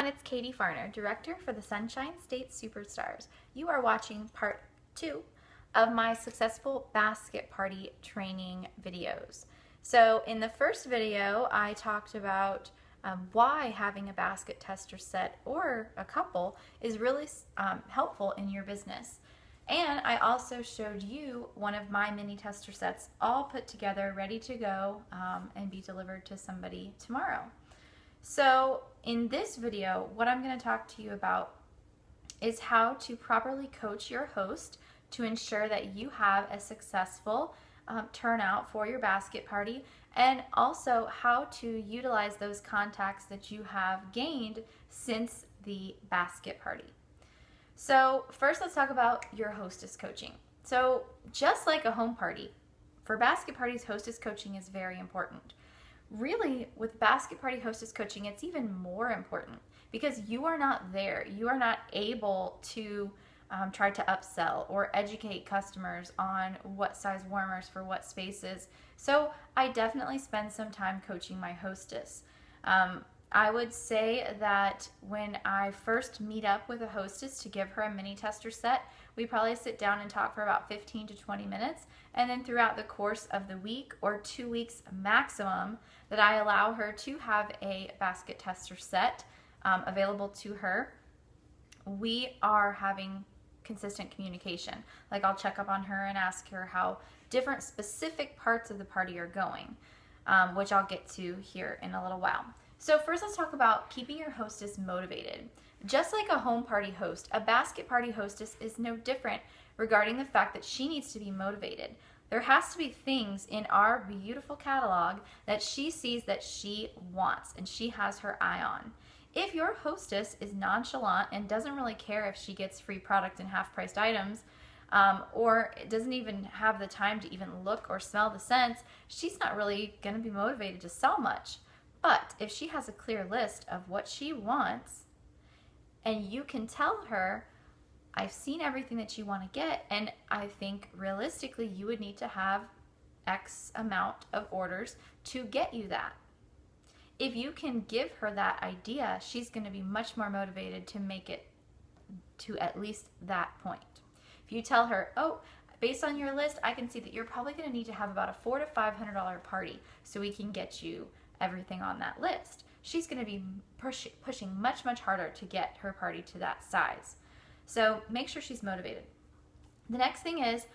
it's Katie Farner, Director for the Sunshine State Superstars. You are watching part 2 of my successful basket party training videos. So in the first video, I talked about why having a basket tester set or a couple is really helpful in your business. And I also showed you one of my mini tester sets all put together, ready to go and be delivered to somebody tomorrow. So in this video, what I'm going to talk to you about is how to properly coach your host to ensure that you have a successful turnout for your basket party, and also how to utilize those contacts that you have gained since the basket party. So first, let's talk about your hostess coaching. So just like a home party, for basket parties, hostess coaching is very important. Really, with basket party hostess coaching, it's even more important because you are not there. You are not able to try to upsell or educate customers on what size warmers for what spaces. So I definitely spend some time coaching my hostess. I would say that when I first meet up with a hostess to give her a mini tester set, we probably sit down and talk for about 15 to 20 minutes. And then throughout the course of the week or 2 weeks maximum, that I allow her to have a basket tester set available to her, we are having consistent communication. Like, I'll check up on her and ask her how different specific parts of the party are going, which I'll get to here in a little while. So first, let's talk about keeping your hostess motivated. Just like a home party host, a basket party hostess is no different regarding the fact that she needs to be motivated. There has to be things in our beautiful catalog that she sees that she wants and she has her eye on. If your hostess is nonchalant and doesn't really care if she gets free product and half-priced items, or doesn't even have the time to even look or smell the scents, she's not really going to be motivated to sell much. But if she has a clear list of what she wants, and you can tell her, I've seen everything that you want to get, and I think realistically you would need to have X amount of orders to get you that. If you can give her that idea, she's going to be much more motivated to make it to at least that point. If you tell her, oh, based on your list, I can see that you're probably going to need to have about a $400 to $500 party so we can get you everything on that list. She's going to be pushing much, much harder to get her party to that size. So make sure she's motivated. The next thing is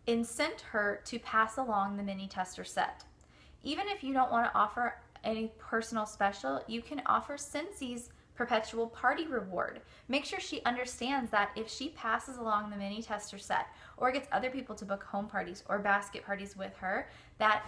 incent her to pass along the mini tester set. Even if you don't want to offer any personal special, you can offer Sensi's Perpetual party reward. Make sure she understands that if she passes along the mini tester set or gets other people to book home parties or basket parties with her, that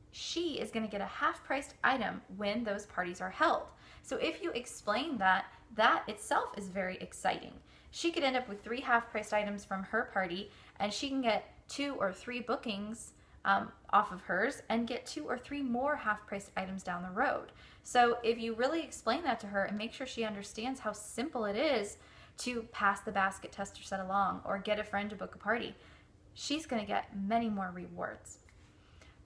she is going to get a half-priced item when those parties are held. So if you explain that, that itself is very exciting. She could end up with 3 half-priced items from her party, and she can get 2 or 3 bookings off of hers and get 2 or 3 more half-priced items down the road. So if you really explain that to her and make sure she understands how simple it is to pass the basket tester set along or get a friend to book a party, she's going to get many more rewards.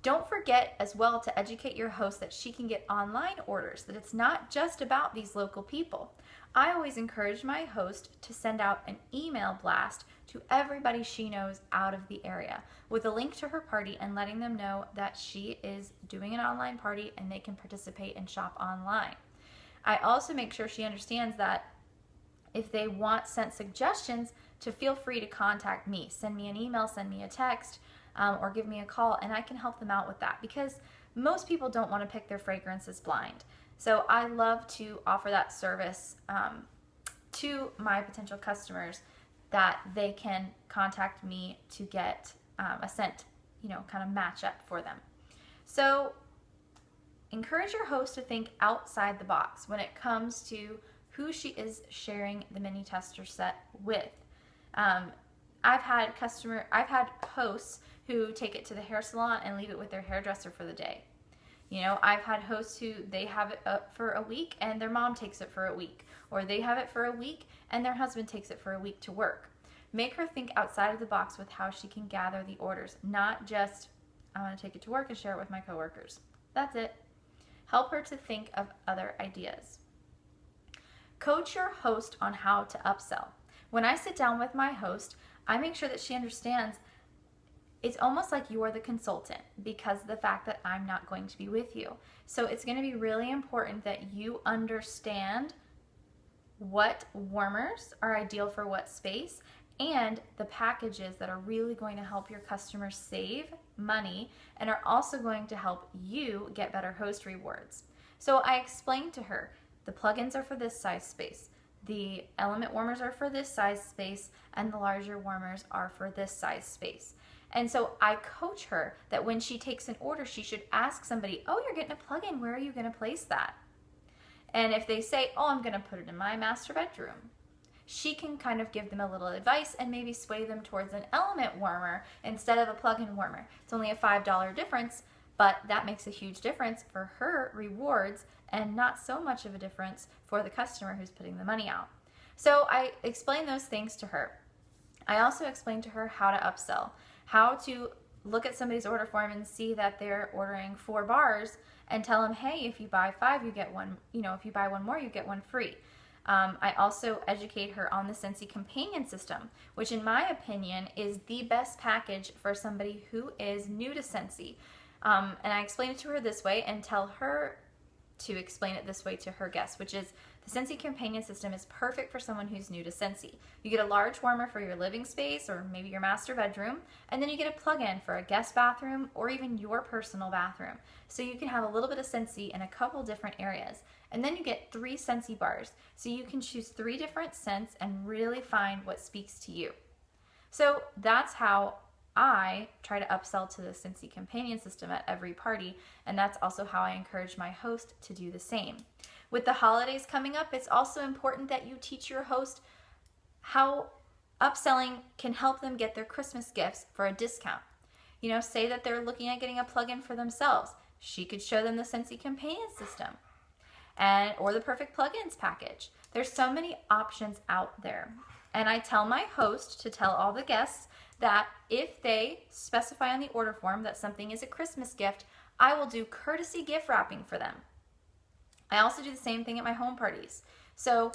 Don't forget as well to educate your host that she can get online orders, that it's not just about these local people. I always encourage my host to send out an email blast to everybody she knows out of the area with a link to her party and letting them know that she is doing an online party and they can participate and shop online. I also make sure she understands that if they want sent suggestions, to feel free to contact me. Send me an email, send me a text, or give me a call, and I can help them out with that, because most people don't want to pick their fragrances blind. So I love to offer that service to my potential customers, that they can contact me to get a scent, kind of match up for them. So encourage your host to think outside the box when it comes to who she is sharing the mini tester set with. I've had hosts who take it to the hair salon and leave it with their hairdresser for the day. I've had hosts who they have it up for a week and their mom takes it for a week, or they have it for a week and their husband takes it for a week to work. Make her think outside of the box with how she can gather the orders, not just, I want to take it to work and share it with my coworkers. That's it. Help her to think of other ideas. Coach your host on how to upsell. When I sit down with my host, I make sure that she understands it's almost like you are the consultant because of the fact that I'm not going to be with you. So it's going to be really important that you understand what warmers are ideal for what space and the packages that are really going to help your customers save money and are also going to help you get better host rewards. So I explained to her the plugins are for this size space, the element warmers are for this size space, and the larger warmers are for this size space. And so I coach her that when she takes an order, she should ask somebody, oh, you're getting a plugin, where are you going to place that? And if they say, oh, I'm going to put it in my master bedroom, she can kind of give them a little advice and maybe sway them towards an element warmer instead of a plug-in warmer. It's only a $5 difference, but that makes a huge difference for her rewards and not so much of a difference for the customer who's putting the money out. So I explained those things to her. I also explained to her how to upsell, how to look at somebody's order form and see that they're ordering 4 bars and tell them, hey, if you buy 5, you get one, if you buy one more, you get one free. I also educate her on the Sensi companion system, which in my opinion is the best package for somebody who is new to Sensi. And I explain it to her this way and tell her to explain it this way to her guests, which is the Sensi companion system is perfect for someone who's new to Sensi. You get a large warmer for your living space or maybe your master bedroom, and then you get a plug-in for a guest bathroom or even your personal bathroom. So you can have a little bit of Sensi in a couple different areas. And then you get 3 Sensi bars. So you can choose 3 different scents and really find what speaks to you. So that's how I try to upsell to the Sensi companion system at every party, and that's also how I encourage my host to do the same. With the holidays coming up, it's also important that you teach your host how upselling can help them get their Christmas gifts for a discount. Say that they're looking at getting a plug-in for themselves. She could show them the Sensi companion system or the perfect plugins package. There's so many options out there. And I tell my host to tell all the guests that if they specify on the order form that something is a Christmas gift, I will do courtesy gift wrapping for them. I also do the same thing at my home parties. So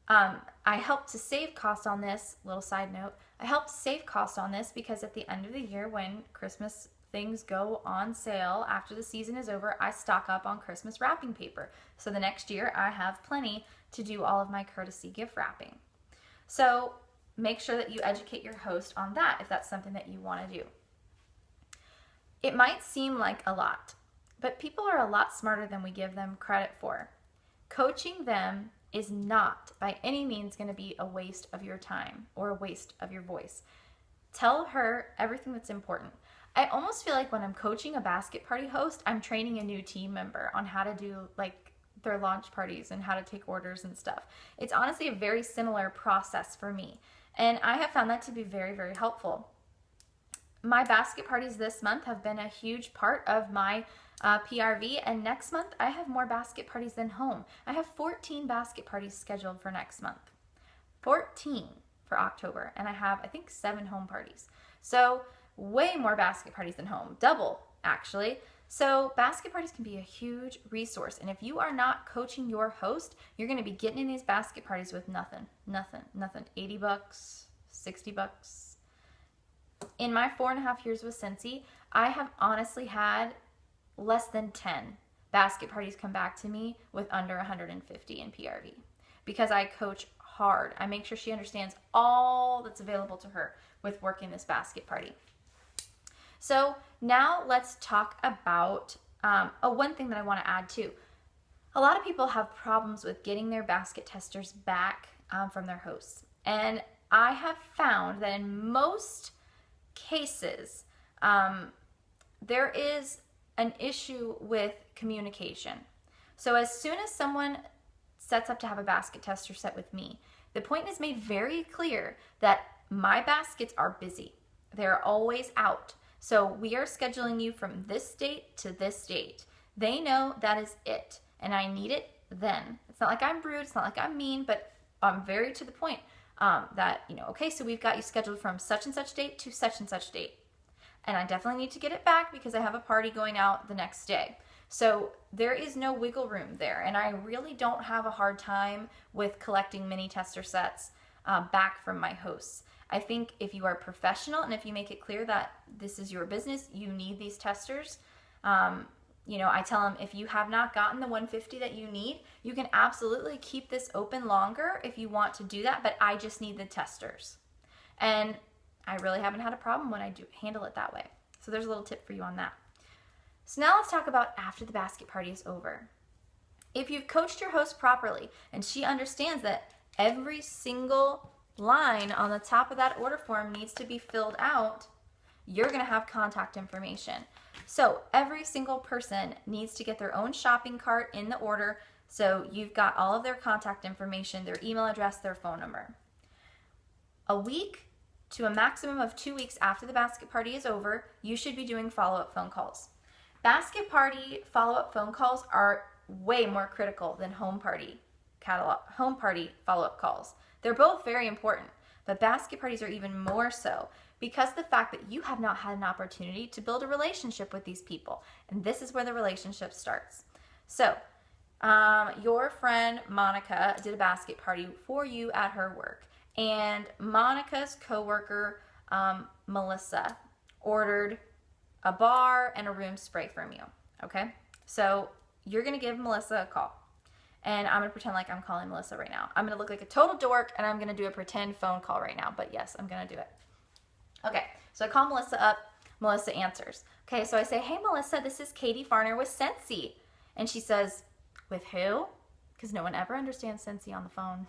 I help to save cost on this, little side note, I help to save cost on this because at the end of the year when Christmas things go on sale after the season is over, I stock up on Christmas wrapping paper. So the next year I have plenty to do all of my courtesy gift wrapping. So make sure that you educate your host on that if that's something that you want to do. It might seem like a lot, but people are a lot smarter than we give them credit for. Coaching them is not by any means going to be a waste of your time or a waste of your voice. Tell her everything that's important. I almost feel like when I'm coaching a basket party host, I'm training a new team member on how to do their launch parties and how to take orders and stuff. It's honestly a very similar process for me. And I have found that to be very, very helpful. My basket parties this month have been a huge part of my PRV, and next month I have more basket parties than home. I have 14 basket parties scheduled for next month. 14 for October, and I have, I think, 7 home parties. So way more basket parties than home, double actually. So basket parties can be a huge resource, and if you are not coaching your host, you're going to be getting in these basket parties with nothing, 80 bucks, 60 bucks. In my 4.5 years with Sensi, I have honestly had less than 10 basket parties come back to me with under 150 in PRV because I coach hard. I make sure she understands all that's available to her with working this basket party. So now let's talk about one thing that I want to add too. A lot of people have problems with getting their basket testers back from their hosts. And I have found that in most cases, there is an issue with communication. So as soon as someone sets up to have a basket tester set with me, the point is made very clear that my baskets are busy. They're always out. So we are scheduling you from this date to this date. They know that is it, and I need it then. It's not like I'm rude, it's not like I'm mean, but I'm very to the point that, okay, so we've got you scheduled from such and such date to such and such date. And I definitely need to get it back because I have a party going out the next day. So there is no wiggle room there. And I really don't have a hard time with collecting mini tester sets back from my hosts. I think if you are professional and if you make it clear that this is your business, you need these testers. I tell them, if you have not gotten the 150 that you need, you can absolutely keep this open longer if you want to do that, but I just need the testers. And I really haven't had a problem when I do handle it that way. So there's a little tip for you on that. So now let's talk about after the basket party is over. If you've coached your host properly and she understands that every single line on the top of that order form needs to be filled out, you're going to have contact information. So every single person needs to get their own shopping cart in the order, so you've got all of their contact information, their email address, their phone number. A week to a maximum of 2 weeks after the basket party is over, you should be doing follow-up phone calls. Basket party follow-up phone calls are way more critical than home party follow-up calls. They're both very important, but basket parties are even more so because of the fact that you have not had an opportunity to build a relationship with these people. And this is where the relationship starts. So your friend Monica did a basket party for you at her work. And Monica's coworker, Melissa, ordered a bar and a room spray from you, okay? So you're going to give Melissa a call. And I'm going to pretend like I'm calling Melissa right now. I'm going to look like a total dork, and I'm going to do a pretend phone call right now. But yes, I'm going to do it. Okay, so I call Melissa up. Melissa answers. Okay, so I say, hey, Melissa, this is Katie Farner with Sensi. And she says, with who? Because no one ever understands Sensi on the phone.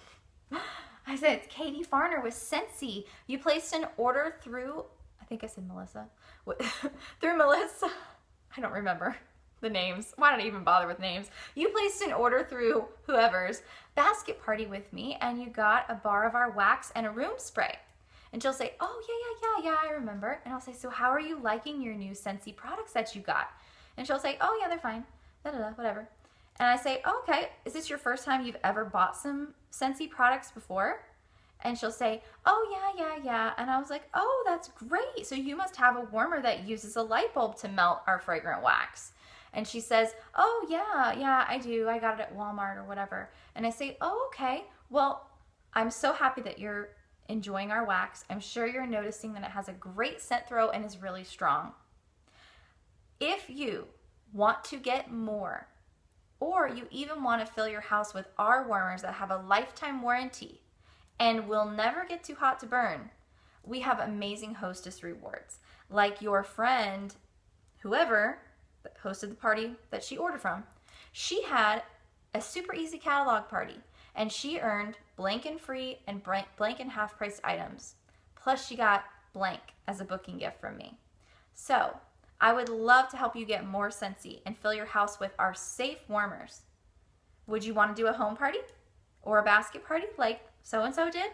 I said, it's Katie Farner with Sensi. You placed an order through, I think I said Melissa. Through Melissa. I don't remember the names. Why did I even bother with names? You placed an order through whoever's basket party with me, and you got a bar of our wax and a room spray. And she'll say, oh, yeah, I remember. And I'll say, so how are you liking your new Sensi products that you got? And she'll say, oh, yeah, they're fine. Whatever. And I say, oh, okay, is this your first time you've ever bought some Sensi products before? And she'll say, oh, yeah. And I was like, oh, that's great. So you must have a warmer that uses a light bulb to melt our fragrant wax. And she says, oh, yeah, I do. I got it at Walmart or whatever. And I say, oh, okay. Well, I'm so happy that you're enjoying our wax. I'm sure you're noticing that it has a great scent throw and is really strong. If you want to get more, or you even want to fill your house with our warmers that have a lifetime warranty and will never get too hot to burn, we have amazing Hostess Rewards. Like your friend, whoever that hosted the party that she ordered from, she had a super easy catalog party, and she earned blank and free and blank and half priced items. Plus she got blank as a booking gift from me. So I would love to help you get more Sensi and fill your house with our safe warmers. Would you want to do a home party or a basket party like so-and-so did?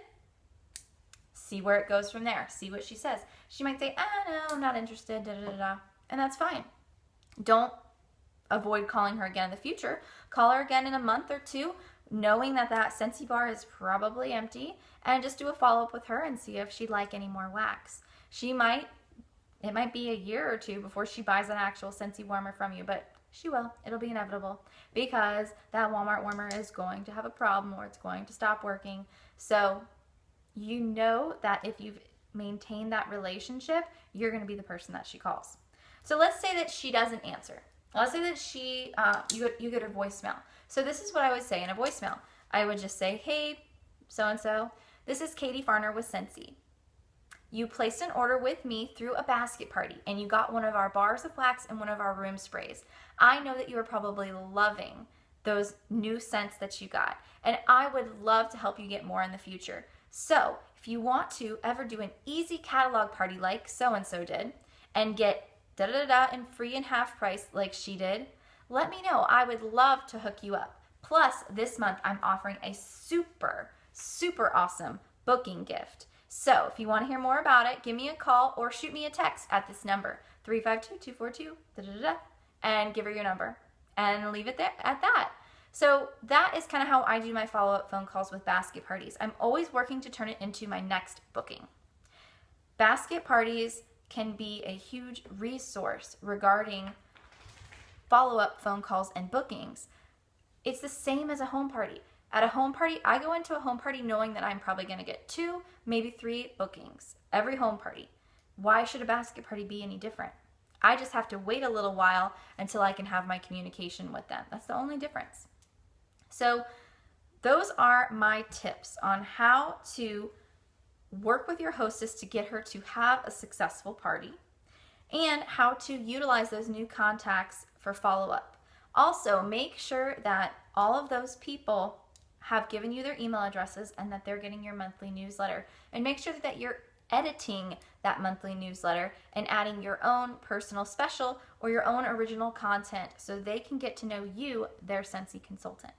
See where it goes from there. See what she says. She might say, no, I'm not interested, and that's fine. Don't avoid calling her again in the future. Call her again in a month or two, knowing that that Sensi bar is probably empty, and just do a follow-up with her and see if she'd like any more wax. It might be a year or two before she buys an actual Sensi warmer from you, but she will. It'll be inevitable because that Walmart warmer is going to have a problem or it's going to stop working. So you know that if you've maintained that relationship, you're going to be the person that she calls. So let's say that she doesn't answer. Let's say that you get her voicemail. So this is what I would say in a voicemail. I would just say, hey, so-and-so, this is Katie Farner with Sensi. You placed an order with me through a basket party, and you got one of our bars of wax and one of our room sprays. I know that you are probably loving those new scents that you got, and I would love to help you get more in the future. So if you want to ever do an easy catalog party like so-and-so did and get and free and half price like she did, let me know. I would love to hook you up. Plus, this month I'm offering a super, super awesome booking gift. So if you want to hear more about it, give me a call or shoot me a text at this number, 352-242, and give her your number and leave it there at that. So that is kind of how I do my follow-up phone calls with basket parties. I'm always working to turn it into my next booking. Basket parties can be a huge resource regarding follow-up phone calls and bookings. It's the same as a home party. At a home party, I go into a home party knowing that I'm probably going to get 2, maybe 3 bookings every home party. Why should a basket party be any different? I just have to wait a little while until I can have my communication with them. That's the only difference. So those are my tips on how to work with your hostess to get her to have a successful party and how to utilize those new contacts for follow-up. Also, make sure that all of those people have given you their email addresses and that they're getting your monthly newsletter. And make sure that you're editing that monthly newsletter and adding your own personal special or your own original content so they can get to know you, their Sensi consultant.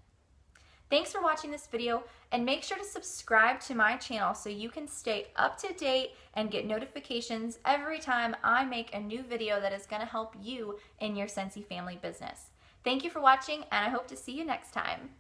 Thanks for watching this video, and make sure to subscribe to my channel so you can stay up to date and get notifications every time I make a new video that is going to help you in your Sensi family business. Thank you for watching, and I hope to see you next time.